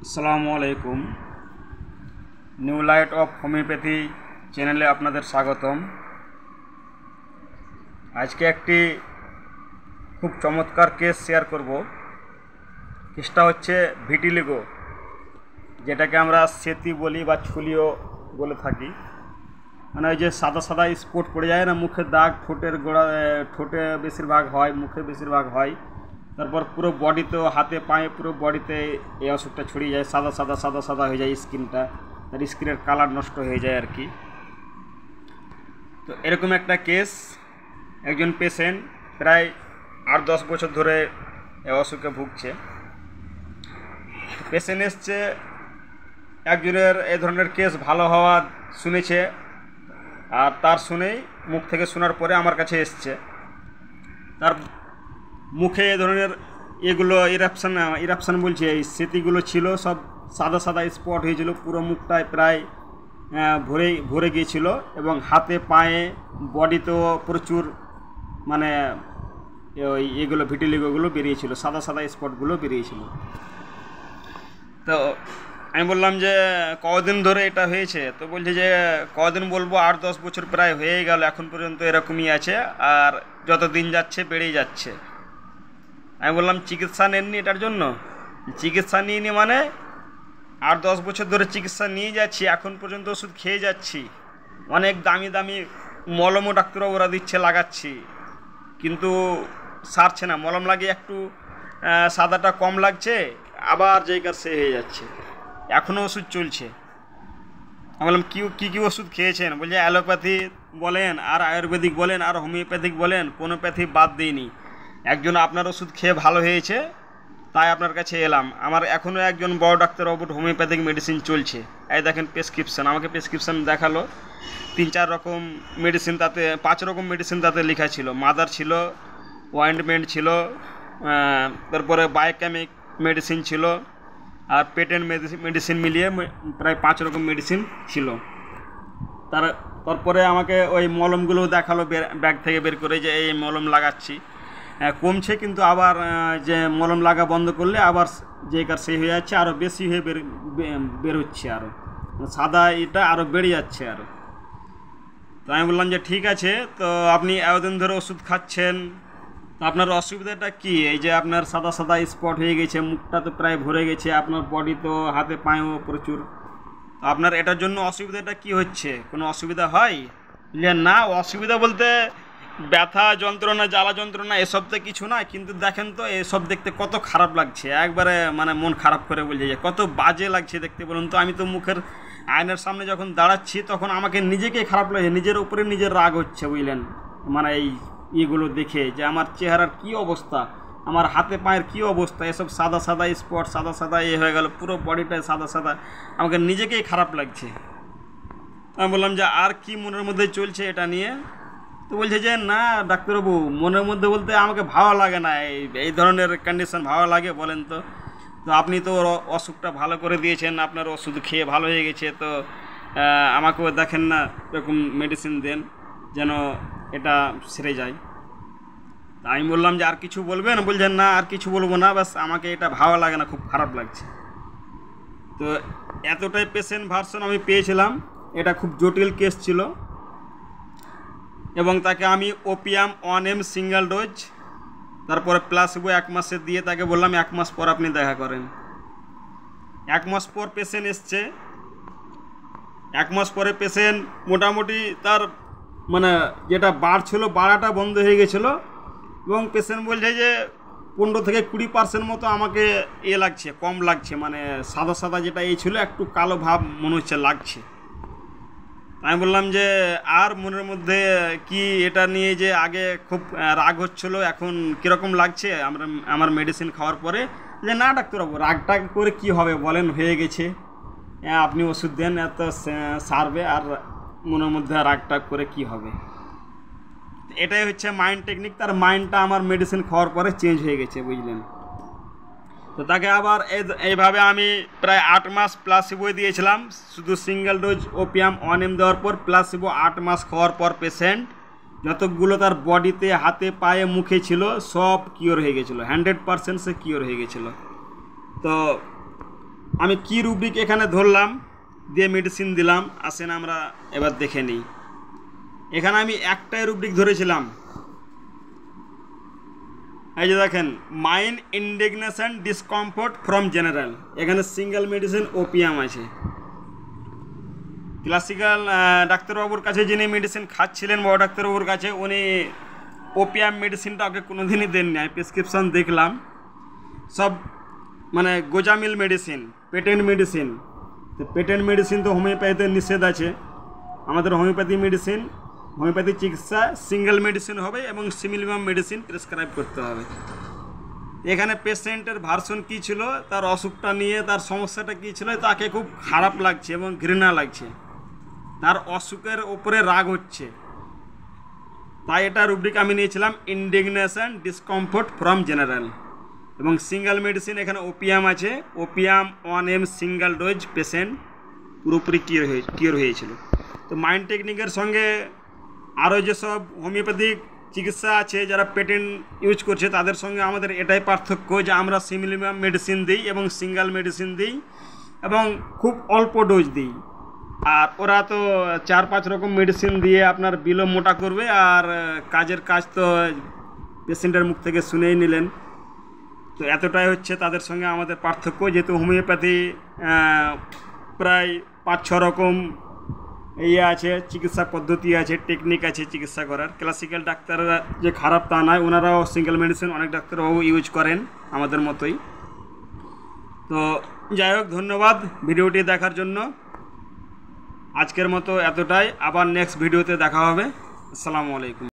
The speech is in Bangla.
আসসালামু আলাইকুম। নিউ লাইট অফ হোমিওপ্যাথি চ্যানেলে আপনাদের স্বাগতম। আজকে একটি খুব চমৎকার কেস শেয়ার করব। কেসটা হচ্ছে ভিটিলিগো, যেটাকে আমরা সেতি বলি বা ছুলিও বলে থাকি। মানে ওই যে সাদা সাদা স্পট পড়ে যায় না, মুখের দাগ, ঠোঁটের গোড়া, ঠোঁটে বেশিরভাগ হয়, মুখে বেশিরভাগ হয়, তারপর পুরো বডিতেও, হাতে পায়ে পুরো বডিতে এই অসুখটা ছড়িয়ে যায়। সাদা সাদা সাদা সাদা হয়ে যায় স্কিনটা, তার স্কিনের কালার নষ্ট হয়ে যায় আর কি। তো এরকম একটা কেস, একজন পেশেন্ট প্রায় 8-10 বছর ধরে এই অসুখে ভুগছে। পেশেন্ট এসছে, একজনের এই ধরনের কেস ভালো হওয়া শুনেছে, আর তার শুনেই, মুখ থেকে শোনার পরে আমার কাছে এসছে। তার মুখে এ ধরনের এগুলো ইরাপশান বলছে, এই স্মৃতিগুলো ছিল, সব সাদা সাদা স্পট হয়েছিল, পুরো মুখটায় প্রায় ভরে গিয়েছিল, এবং হাতে পায়ে বডিতেও প্রচুর মানে ওই এগুলো ভিটিলিগোগুলো বেরিয়েছিল, সাদা সাদা স্পটগুলো বেরিয়েছিল। তো আমি বললাম যে কদিন ধরে এটা হয়েছে? তো বলছে যে কদিন বলবো, 8-10 বছর প্রায় হয়েই গেল, এখন পর্যন্ত এরকমই আছে, আর যত দিন যাচ্ছে বেড়েই যাচ্ছে। আমি বললাম চিকিৎসা নেননি এটার জন্য? চিকিৎসা নিইনি মানে 8-10 বছর ধরে চিকিৎসা নিয়ে যাচ্ছি, এখন পর্যন্ত ওষুধ খেয়ে যাচ্ছি, অনেক দামি দামি মলমও ডাক্তারবাবুরা দিচ্ছে, লাগাচ্ছি, কিন্তু সারছে না। মলম লাগিয়ে একটু সাদাটা কম লাগছে, আবার জায়গার সে হয়ে যাচ্ছে, এখনও ওষুধ চলছে। আমি বললাম কী কী ওষুধ খেয়েছেন? বলছে অ্যালোপ্যাথি বলেন, আর আয়ুর্বেদিক বলেন, আর হোমিওপ্যাথিক বলেন, কোনো প্যাথি বাদ দিইনি। একজন আপনার ওষুধ খেয়ে ভালো হয়েছে, তাই আপনার কাছে এলাম। আমার এখনও একজন বড় ডাক্তারবাবুর হোমিওপ্যাথিক মেডিসিন চলছে। এই দেখেন প্রেসক্রিপশান, আমাকে প্রেসক্রিপশান দেখালো, 3-4 রকম মেডিসিন, তাতে 5 রকম মেডিসিন তাতে লেখা ছিল। মাদার ছিল, অয়েন্টমেন্ট ছিল, তারপরে বায়োকেমিক মেডিসিন ছিল, আর পেটেন্ট মেডিসিন মিলিয়ে প্রায় 5 রকম মেডিসিন ছিল। তারপরে আমাকে ওই মলমগুলো দেখালো, ব্যাগ থেকে বের করে, যে এই মলম লাগাচ্ছি, কমছে, কিন্তু আবার যে মলম লাগা বন্ধ করলে আবার যে কার সেই হয়ে যাচ্ছে, আরও বেশি হয়ে বের হচ্ছে, আরও সাদা এটা আরও বেড়ে যাচ্ছে আরও। তো আমি বললাম যে ঠিক আছে, তো আপনি এতদিন ধরে ওষুধ খাচ্ছেন, তো আপনার অসুবিধাটা কি? এই যে আপনার সাদা সাদা স্পট হয়ে গেছে, মুখটা তো প্রায় ভরে গেছে, আপনার বডি তো, হাতে পায়েও প্রচুর, তো আপনার এটার জন্য অসুবিধাটা কি হচ্ছে? কোনো অসুবিধা হয়? না, অসুবিধা বলতে ব্যথা যন্ত্রণা, জ্বালা যন্ত্রণা, এসব তো কিছু না, কিন্তু দেখেন তো এসব দেখতে কত খারাপ লাগছে, একবারে মানে মন খারাপ করে বলছে যে কত বাজে লাগছে দেখতে। বলুন তো, আমি তো মুখের আয়নার সামনে যখন দাঁড়াচ্ছি, তখন আমাকে নিজেকেই খারাপ লাগছে, নিজের উপরে নিজের রাগ হচ্ছে, বুঝলেন? মানে এই ইগুলো দেখে, যে আমার চেহারার কি অবস্থা, আমার হাতে পায়ের কি অবস্থা, এসব সাদা সাদা স্পট, সাদা সাদা হয়ে গেল, পুরো বডিটায় সাদা সাদা, আমাকে নিজেকেই খারাপ লাগছে। আমি বললাম যে আর কি মনের মধ্যে চলছে এটা নিয়ে? তো বলছে যে না ডাক্তারবাবু, মনের মধ্যে বলতে আমাকে ভালো লাগে না, এই ধরনের কন্ডিশন ভালো লাগে বলেন তো? তো আপনি তো অসুখটা ভালো করে দিয়েছেন, আপনার ওষুধ খেয়ে ভালো হয়ে গেছে, তো আমাকেও দেখেন না, এরকম মেডিসিন দেন যেন এটা সেরে যায়। তা আমি বললাম যে আর কিছু বলবেন? বলছেন না আর কিছু বলবো না, বাস আমাকে এটা ভালো লাগে না, খুব খারাপ লাগছে। তো এতটাই পেশেন্ট ভার্সন আমি পেয়েছিলাম, এটা খুব জটিল কেস ছিল, এবং তাকে আমি ওপিয়াম 1 mg সিঙ্গেল ডোজ, তারপরে প্লাসিবো 1 মাসের দিয়ে তাকে বললাম 1 মাস পর আপনি দেখা করেন। 1 মাস পর পেশেন্ট এসছে। 1 মাস পরে পেশেন্ট মোটামুটি তার মানে যেটা বাড়াটা বন্ধ হয়ে গেছিলো, এবং পেশেন্ট বলছে যে 15-20% মতো আমাকে লাগছে, কম লাগছে, মানে সাদা সাদা যেটা ছিল একটু কালো ভাব মনে হচ্ছে লাগছে। আমি বললাম যে আর মনের মধ্যে কি এটা নিয়ে যে আগে খুব রাগ হচ্ছিলো, এখন কীরকম লাগছে আমার মেডিসিন খাওয়ার পরে? যে না ডাক্তারবাবু, রাগটা করে কি হবে বলেন, হয়ে গেছে, আপনি ওষুধ দেন, এত সারবে, আর মনের মধ্যে রাগটা করে কি হবে? এটাই হচ্ছে মাইন্ড টেকনিক। তার মাইন্ডটা আমার মেডিসিন খাওয়ার পরে চেঞ্জ হয়ে গেছে, বুঝলেন? তো তাকে আবার এইভাবে আমি প্রায় 8 মাস প্লাসিবো দিয়েছিলাম, শুধু সিঙ্গেল ডোজ ওপিয়াম 1 mg দেওয়ার পর প্লাসিবো 8 মাস খাওয়ার পর পেশেন্ট যতগুলো তার বডিতে, হাতে পায়ে, মুখে ছিল, সব কিওর হয়ে গেছিলো, 100% সে কিওর হয়ে গেছিলো। তো আমি কি রুব্রিক এখানে ধরলাম, দিয়ে মেডিসিন দিলাম, আসেন আমরা এবার দেখে নিই। এখানে আমি একটাই রুব্রিক ধরেছিলাম, এই যে দেখেন, মাইন্ড ইন্ডিগনেশন ডিসকমফোর্ট ফ্রম জেনারেল। এখানে সিঙ্গেল মেডিসিন ওপিয়াম আছে। ক্লাসিক্যাল ডাক্তারবাবুর কাছে যিনি মেডিসিন খাচ্ছিলেন, বড় ডাক্তারবাবুর কাছে, উনি ওপিয়াম মেডিসিনটা ওকে কোনো দিনই দেননি। আমি প্রেসক্রিপশন দেখলাম, সব মানে গোজামিল মেডিসিন, পেটেন্ট মেডিসিন। তো পেটেন্ট মেডিসিন তো হোমিওপ্যাথিতে নিষেধ আছে। আমাদের হোমিওপ্যাথি চিকিৎসা সিঙ্গেল মেডিসিন হবে এবং সিমিলিমাম মেডিসিন প্রেসক্রাইব করতে হবে। এখানে পেশেন্টের ভার্সন কী ছিল, তার অসুখটা নিয়ে, তার সমস্যাটা কী ছিল, তাকে খুব খারাপ লাগছে এবং ঘৃণা লাগছে, তার অসুখের ওপরে রাগ হচ্ছে। তাই এটা রুব্রিক আমি নিয়েছিলাম ইন্ডিগনেশন ডিসকমফোর্ট ফ্রম জেনারেল। এবং সিঙ্গেল মেডিসিন এখানে ওপিয়াম আছে। Opium 1 ml single dose, patient পুরোপুরি কিওর হয়েছিল। তো মাইন্ড টেকনিকের সঙ্গে আরও যেসব হোমিওপ্যাথিক চিকিৎসা আছে যারা পেটেন্ট ইউজ করছে, তাদের সঙ্গে আমাদের এটাই পার্থক্য যে আমরা সিমিলিমাম মেডিসিন দিই এবং সিঙ্গেল মেডিসিন দিই এবং খুব অল্প ডোজ দিই। আর ওরা তো 4-5 রকম মেডিসিন দিয়ে আপনার বিলও মোটা করবে, আর কাজের কাজ তো পেশেন্টের মুখ থেকে শুনেই নিলেন। তো এতটাই হচ্ছে তাদের সঙ্গে আমাদের পার্থক্য। যেহেতু হোমিওপ্যাথি প্রায় 5-6 রকম আছে, চিকিৎসা পদ্ধতি আছে, টেকনিক আছে চিকিৎসা করার। ক্লাসিক্যাল ডাক্তাররা যে খারাপ তা নয়, ওনারাও সিঙ্গেল মেডিসিন অনেক ডাক্তারবাবু ইউজ করেন আমাদের মতোই। তো যাই হোক, ধন্যবাদ ভিডিওটি দেখার জন্য। আজকের মতো এতটাই, আবার নেক্সট ভিডিওতে দেখা হবে। আসসালামু আলাইকুম।